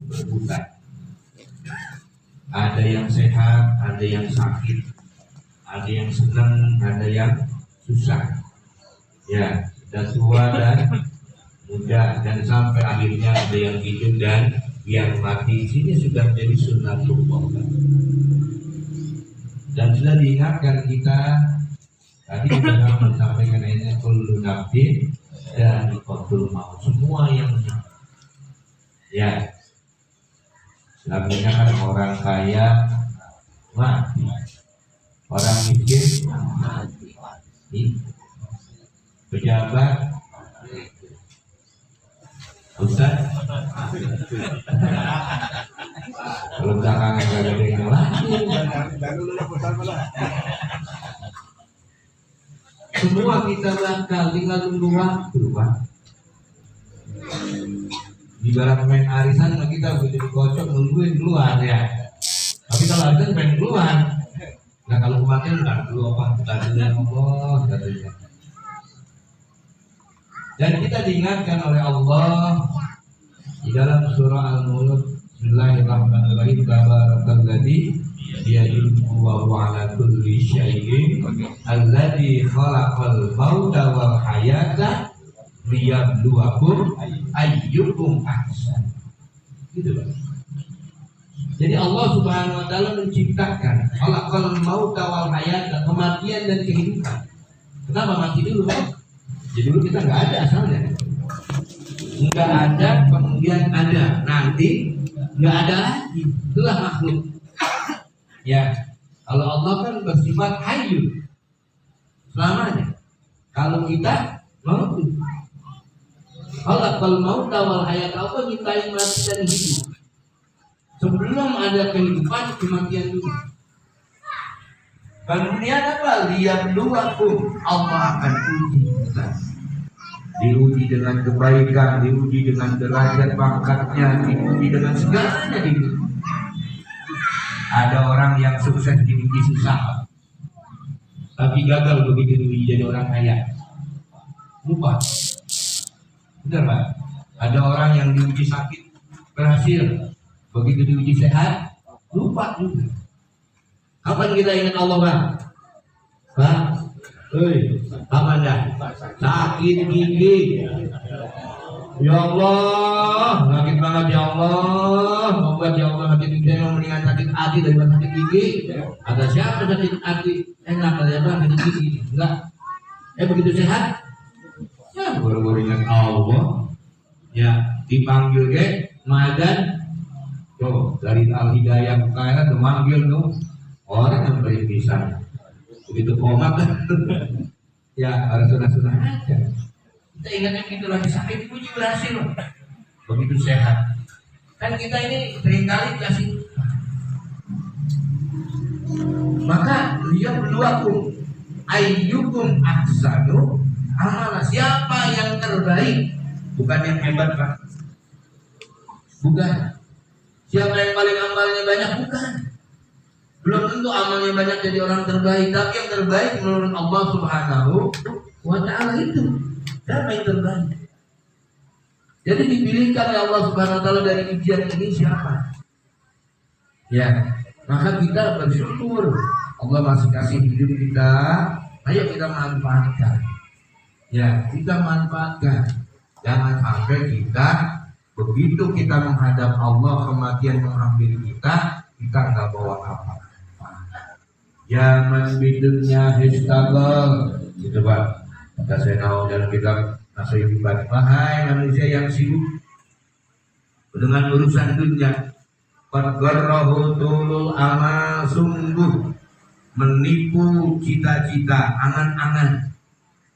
berbuka. Ada yang sehat, ada yang sakit, ada yang senang, ada yang susah. Ya, dan tua dan muda, dan sampai akhirnya ada yang hidup dan yang mati. Sini sudah menjadi sunnatullah. Dan sudah diingatkan kita tadi kita menyampaikan ini kullu nafsin dan qatul maut, semua yang ya sebenarnya kan orang kaya mati, orang miskin mati, pejabat Ustaz kalau belakangnya gak ada yang lagi, semua kita bakal tinggal nunggu waktu, Pak. Di dalam main arisan kita begitu dikocok nungguin keluar ya. Tapi kalau arisan main keluar. Nah kalau kematian nggak dulu apa katanya Allah katanya. Dan kita diingatkan oleh Allah di dalam surah Al-Mulk, Bismillahirrahmanirrahim, Tabarakalladzi biyadihi wa huwa ala kulli syai'in alladzi khalaqal mauta wal hayata liyabluwakum ayyukum ahsan. Gitu Pak. Jadi Allah Subhanahu wa taala menciptakan khalaqal mauta wal hayata, kematian dan kehidupan. Kenapa mati dulu, Pak? Jadi dulu kita nggak ada asalnya. Nggak ada, kemudian ada, nanti nggak ada lagi. Itulah makhluk. Ya, kalau Allah kan bersifat hayyu selamanya. Kalau kita mau, kalau mau tawal hayat apa nyiptain mati dan hidup. Sebelum ada kehidupan, kematian dulu. Kemudian apa? Liyabluwakum, Allah akan uji kita. Diuji dengan kebaikan, diuji dengan derajat pangkatnya, diuji dengan segalanya diuji. Ada orang yang sukses diuji susah, tapi gagal begitu diuji jadi orang kaya. Lupa. Benar Pak? Ada orang yang diuji sakit berhasil, begitu diuji sehat lupa juga. Kapan kita ingat Allah Pak? Pak? Kapan dah? Sakit gigi. Ya Allah, sakit banget ya Allah. Membuat ya Allah sakit gigi yang mendingan sakit hati daripada sakit gigi. Ada siapa sakit hati? Enak aja Pak sakit gigi. Enggak. Begitu sehat? Ya, baru-baru ingat Allah. Ya, dipanggil ke madan. Tuh, dari Al-Hidayah kayaknya tuh manggil tuh orang yang berintisan. Begitu komat kan. Ya, harus sunah-sunah aja. Kita ingatnya begitu lagi sakit dipuji berhasil. Begitu sehat. Kan kita ini seringkali kasih. Maka dia berduakum ayyukum ahsanu amala, siapa yang terbaik, bukan yang hebat Pak, bukan siapa yang paling amalnya banyak, bukan, belum tentu amalnya banyak jadi orang terbaik, tapi yang terbaik menurut Allah Subhanahu wa ta'ala itu siapa yang terbaik. Jadi dipilihkan oleh Allah Subhanahu wa ta'ala dari ujian ini siapa ya. Maka kita bersyukur Allah masih kasih hidup kita, ayo kita manfaatkan. Ya, kita manfaatkan. Jangan sampai kita begitu kita menghadap Allah, kematian mengambil kita nggak bawa apa-apa. Ya menbidulnya histagal, gitu Pak. Kata saya tahu dalam kitab Nasihat Ibad, wahai manusia yang sibuk dengan urusan dunia, Qadgarrahu tulul amal, sungguh menipu cita-cita, angan-angan.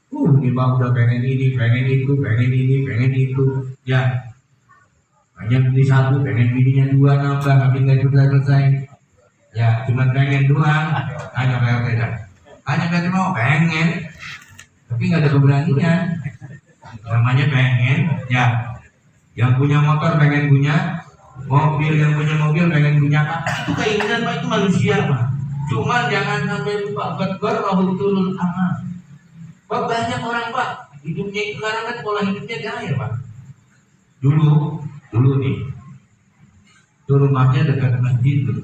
Ini Pak udah pengen ini, pengen itu, pengen ini, pengen itu. Ya, hanya beli satu, pengen bininya dua nambah, tapi nggak juga selesai. Ya, cuma pengen doang, hanya kayak beda. Hanya kan mau pengen, tapi nggak ada keberanian. Namanya pengen, ya. Yang punya motor pengen punya mobil, yang punya mobil pengen punya apa? Itu keinginan Pak, itu manusia Pak. Cuma jangan sampai lupa Qadgarrahu tulul amal. Pak, banyak orang Pak hidupnya itu sekarang kan pola hidupnya gaya Pak. Dulu nih Itu rumahnya dekat masjid tuh.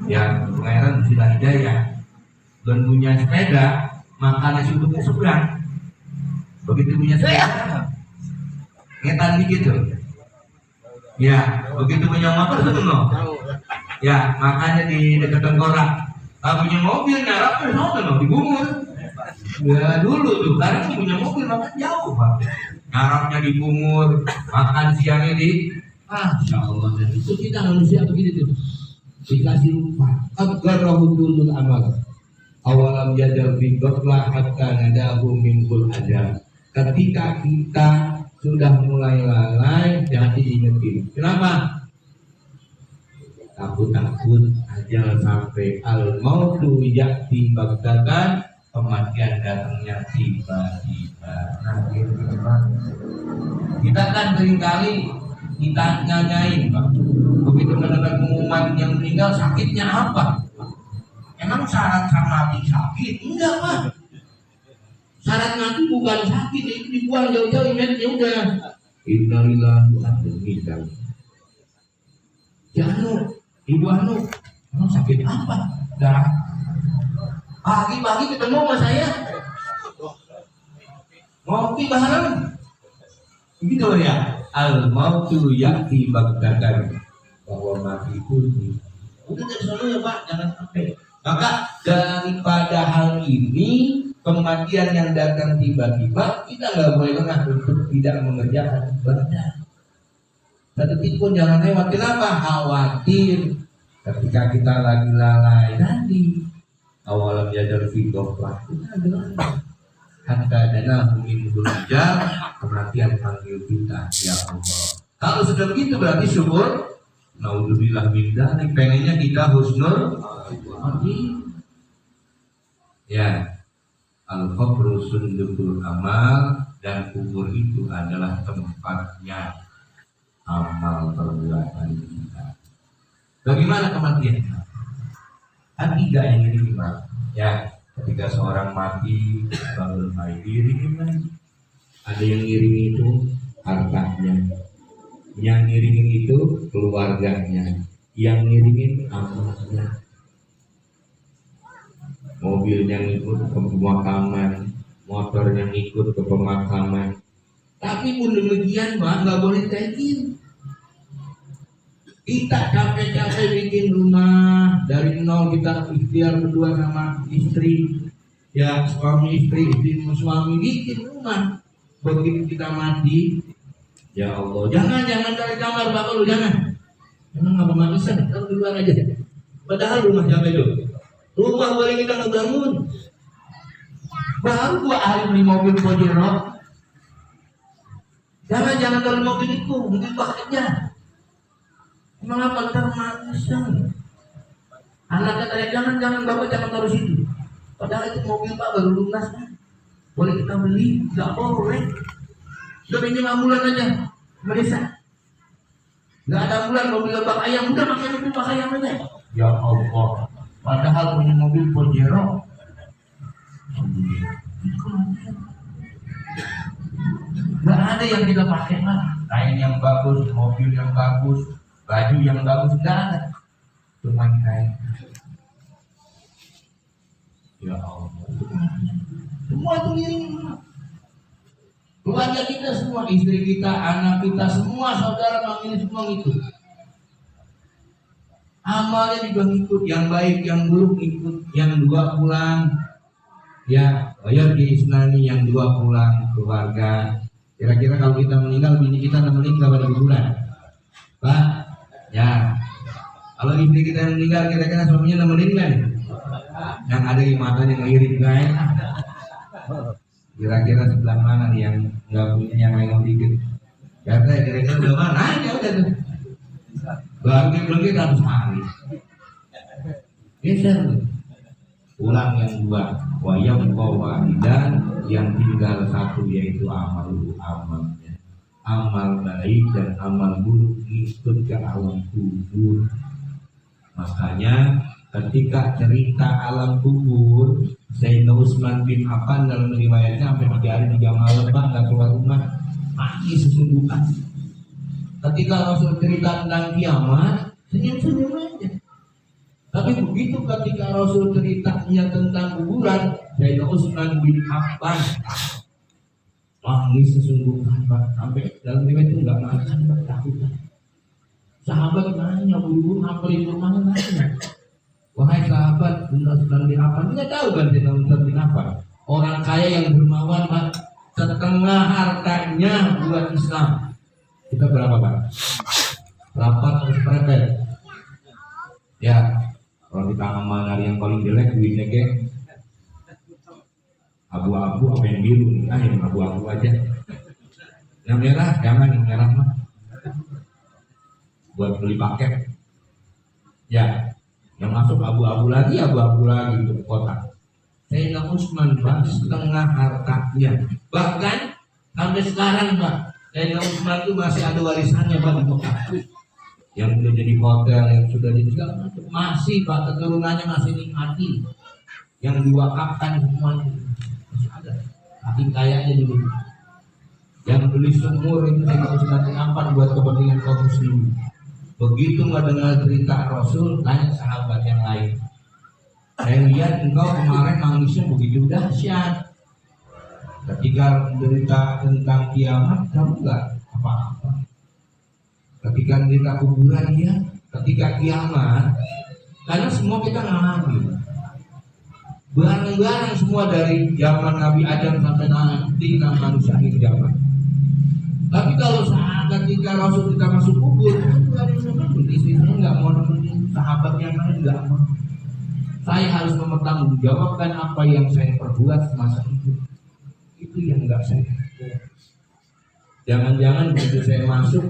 Ya, Pangeran Sila Hidayah. Dan punya sepeda, makannya sudutnya seberang. Begitu punya sepeda, ngetan dikit tuh. Ya, begitu punya motor tuh ya, makanya di dekat tengkorak. Punya mobil ngarapnya sama di Bungur. Ya dulu tuh, karena punya mobil makan jauh Pak. Ngarapnya di Bungur, makan siangnya di Masya Allah. Itu kita manusia begitu tuh. Dikasih lupa. Agarrahu dulul amal. Awalam yadal fi ghaflah hatta nadahu minkul ada. Ketika kita sudah mulai lalai, jadi ingetin. Kenapa? Takut-takut aja sampai al-mautu ya'ti baghtatan, kematian datangnya tiba-tiba. Nah, kita kan seringkali kita nanyain, Pak, begitu mendengar pengumuman yang meninggal sakitnya apa? Emang syarat mati sakit? Enggak, Pak. Syarat mati bukan sakit, itu dibuang jauh-jauh, ya udah. Innalillahi wa inna ilaihi raji'un. Jangan Ibu Anu, emang sakit apa? Dah. Pagi-pagi ketemu sama saya. Ngopi bareng. Begitu ya. Al-mautu ya'ti baghtatan. Bahwa mati itu. Udah dari sana ya Pak, jangan sampai. Maka daripada hal ini, kematian yang datang tiba-tiba, kita nggak boleh lengah untuk tidak mengerjakan ibadah. Satu titik pun jangan lewat. Kenapa? Khawatir ketika kita lagi lalai tadi. Awalam yadar fi ghaflah. Hatta dana min bulajar, kematian panggil kita, ya Allah. Kalau sudah begitu berarti syukur. Naudzubillah min dzalik, pengennya kita husnul khotimah. Ya. Al-qabru sundukul amal, dan kubur itu adalah tempatnya amal perbuatan kita. Bagaimana kematian? Kan tiga yang ini Pak. Ya, ketika seorang mati bangun lagi diiringi lagi. Ada yang ngiringi itu hartanya, yang ngiringin itu keluarganya, yang ngiringin amalnya. Mobil yang ikut ke pemakaman, motor yang ikut ke pemakaman. Tapi pun demikian Pak, nggak boleh tekin. Kita capek-capek bikin rumah dari nol, kita ikhtiar berdua sama istri, ya suami istri suami bikin rumah. Begitu kita mati, ya Allah, jangan dari kamar Bapak lu, jangan nggak pemanasan, kalau di luar aja. Padahal rumah siapa itu? Rumah boleh kita ngebangun. Baru 2 hari beli mobil Pajero. Jangan kalau mobil itu, mungkin bakatnya. Emang apa ntar manusia? Anaknya tanya jangan Bapak jangan taruh situ. Padahal itu mobil Pak baru lunas kan. Boleh kita beli? Nggak boleh. Udah pinjam ambulan aja, Melisa. Nggak ada ambulan, mobil bak ayam, udah pakai mobil bak ayam aja. Ya Allah. Padahal punya mobil Pajero. Nggak ada yang kita pakai lah. Kain yang bagus, mobil yang bagus, baju yang bagus, nggak ada. Cuma kain. Ya Allah. Semua itu ngiring. Keluarga kita semua, istri kita, anak kita, semua saudara kami semua ngikut. Amalnya juga ngikut, yang baik, yang buruk ikut, yang 2 pulang, ya, bayar di Islami yang 2 pulang keluarga. Kira-kira kalau kita meninggal, bini kita nemenin pada kuburan, Pak? Ya. Kalau istri kita yang meninggal, kira-kira suaminya nemenin kan? Yang ada di matanya ngelirik kan? Kira-kira sebelah mana nih yang nggak punya yang lain dikit? Karena kira-kira udah mana? Ya udah tuh. Bagi harus hari. Geser. Pulang yang 2. Wayam dan yang tinggal 1 yaitu amalnya. Amal baik dan amal buruk ikut ke alam kubur. Makanya ketika cerita alam kubur, Sayyidina Utsman bin Affan dalam riwayatnya sampai 3 hari 3 malam Pak nggak keluar rumah, mati sesungguhnya. Ketika Rasul cerita tentang kiamat, senyum-senyum aja. Tapi begitu ketika Rasul ceritanya tentang kuburan, Sayyidina Utsman bin Affan nangis sesungguhnya Pak, sampai dalam riwayat itu nggak makan Pak, takut. Sahabat nanya, buru-buru hampir itu mana nanya, wahai sahabat Utsman bin Affan, nggak tahu kan Sayyidina Utsman bin Affan, orang kaya yang dermawan Pak, setengah hartanya buat Islam. Kita berapa Pak? 800%. Ya, kalau kita ngamal yang paling jelek duitnya ke abu-abu apa yang biru, nah yang abu-abu aja. Yang merah jangan, yang merah mah buat beli paket. Ya, yang masuk abu-abu lagi ke kota. Sayyidina Utsman Pak setengah hartanya. Bahkan sampai sekarang Pak, Sayyidina Utsman itu masih ada warisannya Pak di Mekah. Yang sudah jadi hotel, yang sudah jadi segala macam, masih Pak, keturunannya masih nikmati. Yang diwakafkan semuanya masih ada. Saking kayanya dulu. Yang beli sumur itu Sayyidina Utsman bin Affan buat kepentingan kaum muslimin. Begitu mendengar cerita Rasul, tanya sahabat yang lain. Saya lihat engkau kemarin nangisnya begitu dahsyat. Ketika berita tentang kiamat, kamu enggak apa-apa. Ketika cerita kuburan ya, ketika kiamat, karena semua kita ngalami. Barang-barang semua dari zaman Nabi Adam sampai nanti manusia akhir zaman. Tapi kalau saat ketika Rasul kita masuk kubur, istri saya nggak mau nemenin, sahabat yang lain nggak mau. Saya harus mempertanggungjawabkan apa yang saya perbuat semasa itu. Itu yang nggak saya. Jangan-jangan begitu saya masuk,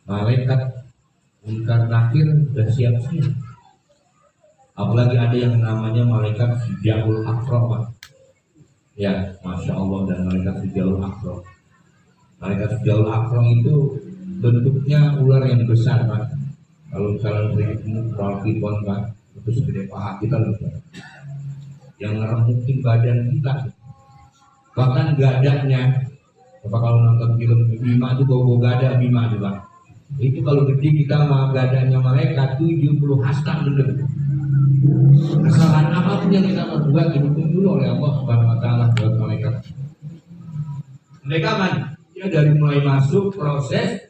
malaikat Munkar Nakir sudah siap-siap. Apalagi ada yang namanya malaikat Sijaul Akro. Ya, Masya Allah, dan malaikat Sijaul Akro. Malaikat Sijaul Akro itu bentuknya ular yang besar Pak. Kalau misalnya sering ketemu Ralkipon Pak, itu segede paha kita loh Pak. Yang ngeremukin badan kita. Bahkan gadanya, Bapak kalau nonton film Bima itu bawa gada Bima itu Pak. Itu kalau gede kita sama gadanya malaikat 70 hasta bener. Kesalahan apapun yang kita perbuat didukung dulu oleh Allah Subhanahu wa taala buat malaikat. Mereka kan ya dari mulai masuk proses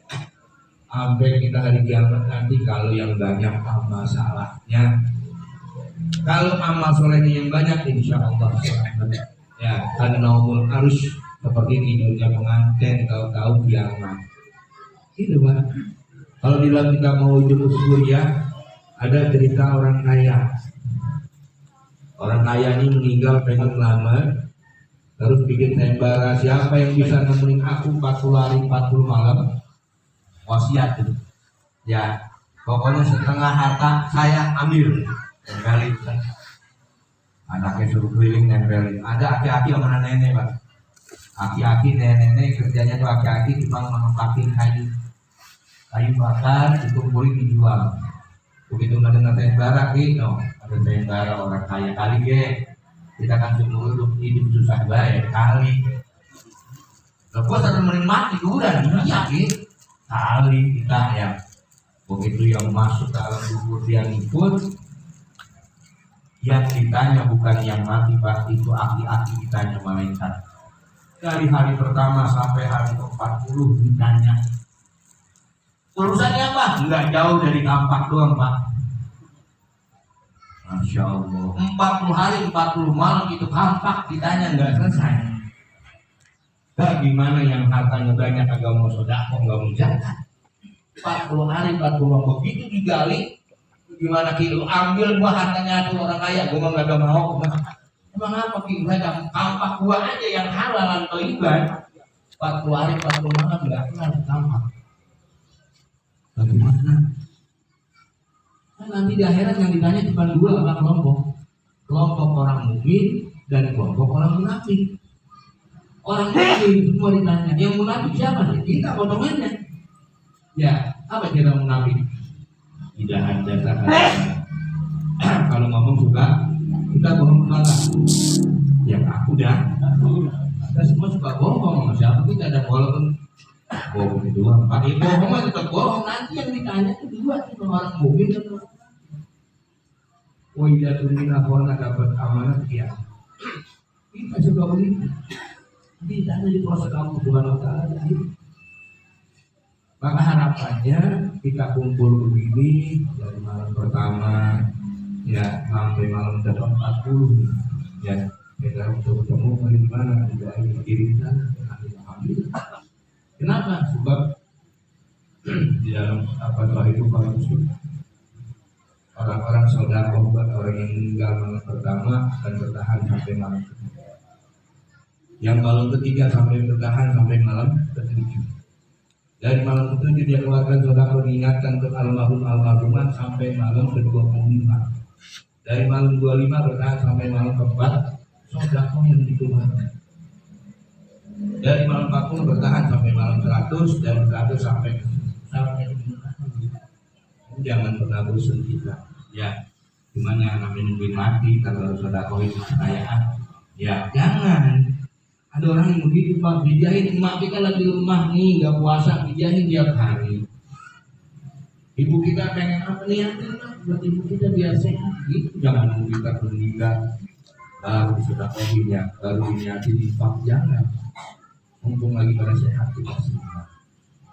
sampai kita hari kiamat nanti, kalau yang banyak amal salahnya, kalau amal solehnya yang banyak, insya Allah ya kan naumul arus seperti tidurnya pengantin, tahu-tahu kiamat. Itu Pak. Kalau di dalam kita mau jemput surya, ada cerita orang kaya. Orang kaya ini meninggal pengen lamar, terus bikin sayembara, siapa yang bisa nemenin aku 40 hari 40 malam, wasiat itu. Ya, pokoknya setengah harta saya ambil. Nempelin. Anaknya suruh keliling nempelin. Ada aki-aki sama nenek Pak. Aki-aki nenek kerjanya tuh aki-aki cuma mengempakin kayu bakar, dikumpulin dijual. Begitu nggak dengar sayembara gitu, ada sayembara orang kaya kali kita kan seumur hidup susah bayar kali. Lepas ada menikmati kuburan, iya kali kita ya. Begitu yang masuk ke alam kubur yang ikut, yang ditanya bukan yang mati Pak, itu aki-aki ditanya malaikat. Dari hari pertama sampai hari ke-40 ditanya. Urusannya apa? Enggak jauh dari kampak doang Pak. Masya Allah. 40 hari 40 malam itu kampak ditanya enggak selesai. Gak gimana yang hartanya banyak agak mau sedekah, enggak mau zakat. 40 hari 40 malam begitu digali, gimana kilo ambil gua hartanya tuh orang kaya, gua enggak mau. Emang apa kilo kampak gua aja yang halal atau ibadah. 40 hari 40 malam enggak pernah kampak. Bagaimana? Nah, nanti di akhirat yang ditanya cuma dua kelompok orang mukmin dan kelompok orang munafik. Orang mukmin semua ditanya, yang munafik siapa nih? Kita potongannya. Ya, apa kira munafik? Tidak ada sahaja. Kalau ngomong suka, kita bohong malah. Ya aku dah. Kita semua suka bohong, siapa kita ada walaupun bohong itu doang. Pakai bohong tetap bohong nanti. yang ditanya itu dua, itu orang mukmin dan orang kafir. Waidatun min akhwana dapat amanat ya. Kita juga begitu. Tidak ada di proses kamu Subhanahu wa ta'ala. Maka harapannya kita kumpul begini dari malam pertama ya sampai malam ke-40 ya kita untuk ketemu di mana juga ini kita. Kenapa? Sebab di dalam itu kalau orang-orang saudara orang yang meninggal malam pertama akan bertahan sampai malam kedua. Yang malam ketiga sampai bertahan sampai malam ketujuh. Dari malam ketujuh dia keluarkan saudara mengingatkan ke almarhuman sampai malam ke-25. Dari malam 25 bertahan sampai malam ke-4 saudara yang dikeluarkan. Dari malam 40 bertahan sampai malam 100 dan 100 sampai jangan pernah bosan kita ya gimana namanya nungguin mati kalau saudara itu kekayaan ya jangan. Ada orang yang begitu Pak, dijahit emak kita lagi lemah nih nggak puasa dijahit tiap hari. Ibu kita pengen apa nih buat ibu kita biar sehat gitu. Jangan nunggu kita meninggal baru sudah kopinya baru diniati di pak, jangan mumpung lagi pada sehat kita semua.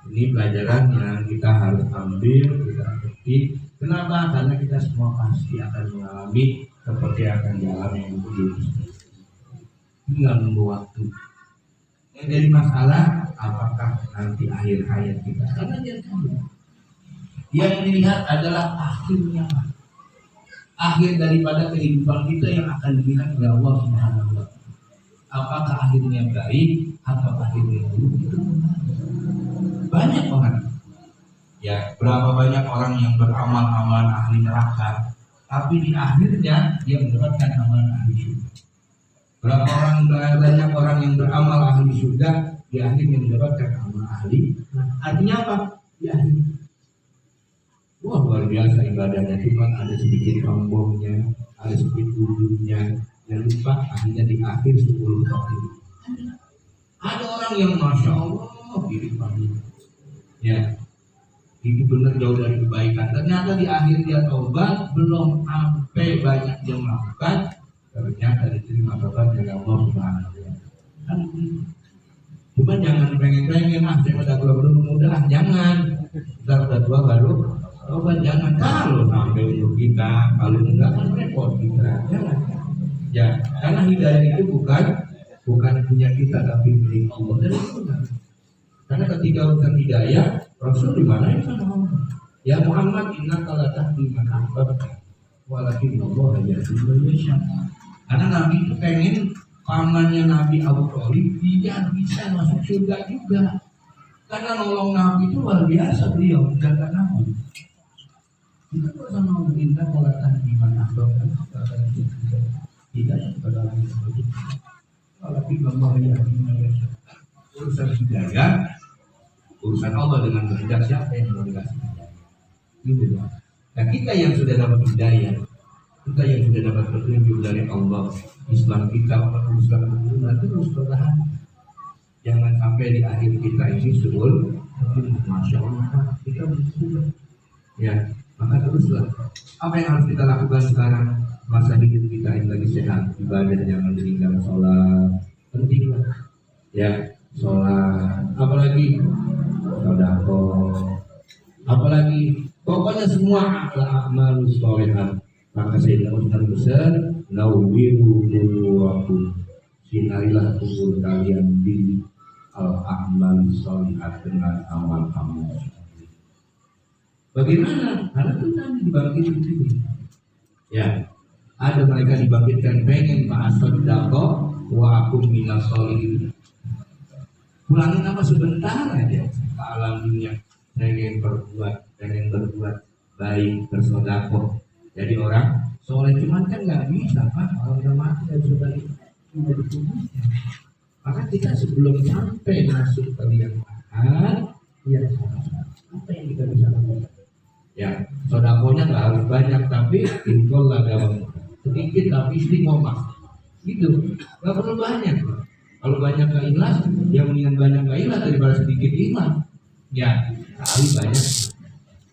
Ini pelajaran yang kita harus ambil, kita petik. Kenapa? Karena kita semua pasti akan mengalami seperti akan dialami yang begini. Tinggal nunggu waktu. Yang jadi masalah, apakah nanti akhir hayat kita? Karena dia tahu. Yang dilihat adalah akhirnya. Akhir daripada kehidupan kita yang akan dilihat oleh Allah Subhanahu wa ta'ala. Apakah akhirnya baik atau akhirnya buruk? Itu banyak orang. Ya, berapa banyak orang yang beramal-amal ahli neraka, tapi di akhirnya dia mendapatkan amalan ahli surga. Berapa banyak orang yang beramal ahli surga, di akhirnya mendapatkan amal ahli. Artinya apa? Di akhir. Wah luar biasa ibadahnya, cuma ada sedikit sombongnya, ada sedikit ujungnya, dan lupa akhirnya di akhir 10 tahun. Ada orang yang masya Allah diri pagi. Ya, itu benar jauh dari kebaikan. Ternyata di akhir dia taubat belum sampai banyak yang melakukan, ternyata diterima taubat dari Allah Subhanahu wa ta'ala. Cuma jangan pengen-pengen saya udah tua belum mudah, jangan. Kita udah tua baru taubat, jangan. Kalau sampai untuk kita, kalau enggak kan repot kita. Jangan. Ya, karena hidayah itu bukan punya kita tapi milik Allah. Dan itu karena ketika urusan hidayah, Rasul dimana sama Allah. Ya Muhammad innaka la tahdi man ahbabta walakin Allah yahdi man yasha. Karena Nabi itu pengen pamannya Nabi Abu Thalib dia bisa masuk surga juga. Karena nolong Nabi itu luar biasa beliau menjaga Nabi. Kita bersama meminta kalau tahdi man ahbabta hidayah kepada orang yang begitu. Walakin Allah yahdi man yasha. Urusan hidayah urusan Allah dengan kehendak siapa yang mau dikasih hidayah. Gitu ya. Nah kita yang sudah dapat hidayah, kita yang sudah dapat petunjuk dari Allah, Islam kita, Islam itu terus bertahan. Jangan sampai di akhir kita ini suul, masya Allah kita bersyukur. Ya, maka teruslah. Apa yang harus kita lakukan sekarang masa hidup kita yang lagi sehat, ibadah jangan meninggal sholat, pentinglah. Ya, sholat, apalagi sedekah, apalagi pokoknya semua amal sholihah. Maka saya ucapkan besar nawwiru nurakum, sinarilah kubur kalian di al-amal sholihah dengan amal-amal. Bagaimana? Karena itu nanti dibangkitkan itu. Ya, ada mereka dibangkitkan pengen ma'asadaqah wa akum minas sholihin. Pulangin apa sebentar aja ke alam dunia. Pengen berbuat baik, bersedekah. Jadi orang soleh cuman kan nggak bisa Pak, kalau udah mati dan sudah tidak ditubuhnya. Maka kita sebelum sampai masuk ke liang lahat, ya apa yang kita bisa lakukan? Ya, sedekahnya nggak harus banyak, tapi infol ada sedikit tapi istiqomah. Gitu, nggak perlu banyak. Kalau banyak nggak ikhlas, yang mendingan banyak nggak ikhlas daripada sedikit iman. Ya, kali banyak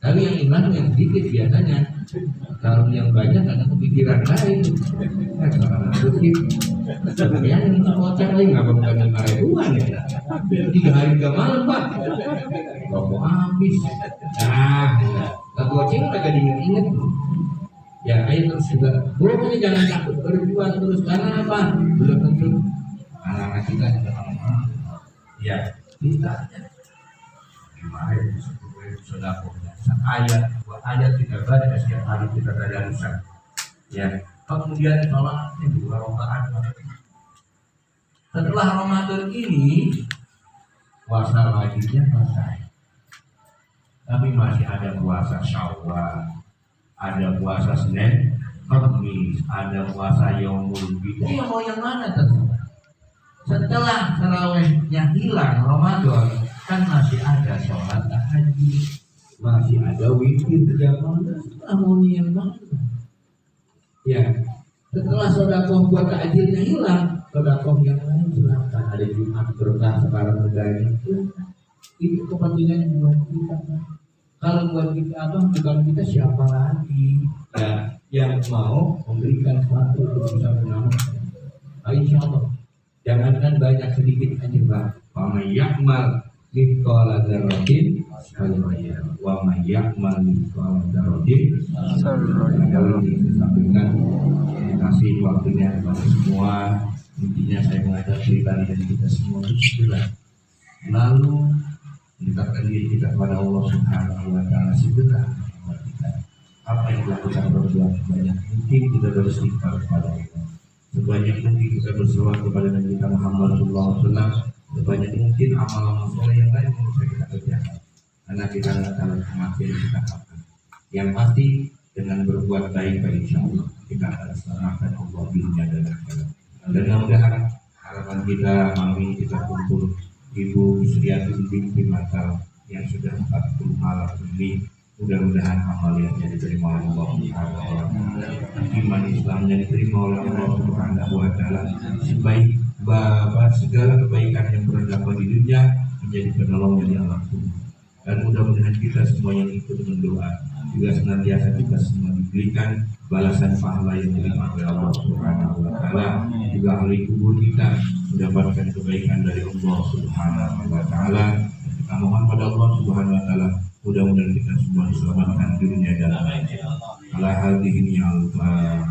Tapi yang hilang yang sedikit biasanya. Kalau yang banyak ada kepikiran lain. Kalau sedikit, ya ini kocak lagi nggak bukan 5.000-an ya? 3 hari 3 malam Pak. Nggak mau habis. Nah, satu goceng mereka diinget-inget. Ya, ayo terus juga. Pokoknya jangan takut berjuang terus karena apa? Belum tentu anak-anak kita juga ya kita kemarin sudah punya ayat, 2 ayat kita baca setiap hari kita tadarusan. Ya, kemudian sholatnya 2 rakaat. Setelah Ramadan ini puasa wajibnya selesai. Tapi masih ada puasa Syawal, ada puasa Senin, Kamis, ada puasa Yaumul Bid. Ini mau yang mana terserah. Setelah tarawihnya hilang Ramadan, kan masih ada sholat tahajud, masih ada witir berjamaah. Mau yang mana? Ya, setelah sedekah buat takjilnya hilang, sedekah yang lain silakan. Ada Jumat berkah sekarang negara itu kepentingan buat kita. Kalau buat kita apa? Bukan kita siapa lagi? Ya, yang mau memberikan sesuatu untuk bisa menyelamatkan. Insya Allah. Jangankan banyak sedikit aja Pak. Wa may ya'mal mithqala dzarratin wa may ya'mal mithqala dzarratin. Kalau disampaikan kasih waktunya kepada semua. Intinya saya mengajak cerita dari kita semua itu segera. Lalu mendekatkan diri kita kepada Allah Subhanahu wa taala segera kita. Apa yang kita berbuat banyak mungkin kita beristighfar kepada Allah. Sebanyak mungkin kita berselawat kepada Nabi kita Muhammad SAW. Sebanyak mungkin amal-amal soleh yang lain yang bisa kita kerjakan. Karena kita tidak tahu kematian kita kapan. Yang pasti dengan berbuat baik insya Allah kita akan selamatkan Allah di dunia dan akhirat. Dan mudah-mudahan harapan kita malam ini kita kumpul Ibu Suryati binti Matal yang sudah 40 malam ini. Mudah-mudahan amalnya diterima oleh Allah Subhanahu wa taala. Iman Islamnya diterima oleh Allah Subhanahu wa taala. Sebaik bapak segala kebaikan yang pernah dapat di dunia menjadi penolong dari Allah. Dan mudah-mudahan kita semua yang ikut berdoa juga senantiasa kita semua diberikan balasan pahala yang diterima oleh Allah Subhanahu wa taala. Juga ahli kubur kita mendapatkan kebaikan dari Allah Subhanahu wa taala. Kita mohon pada Allah Subhanahu wa taala mudah-mudahan kita semua diselamatkan di dunia dan akhirat. Ala hadhihi ya Allah.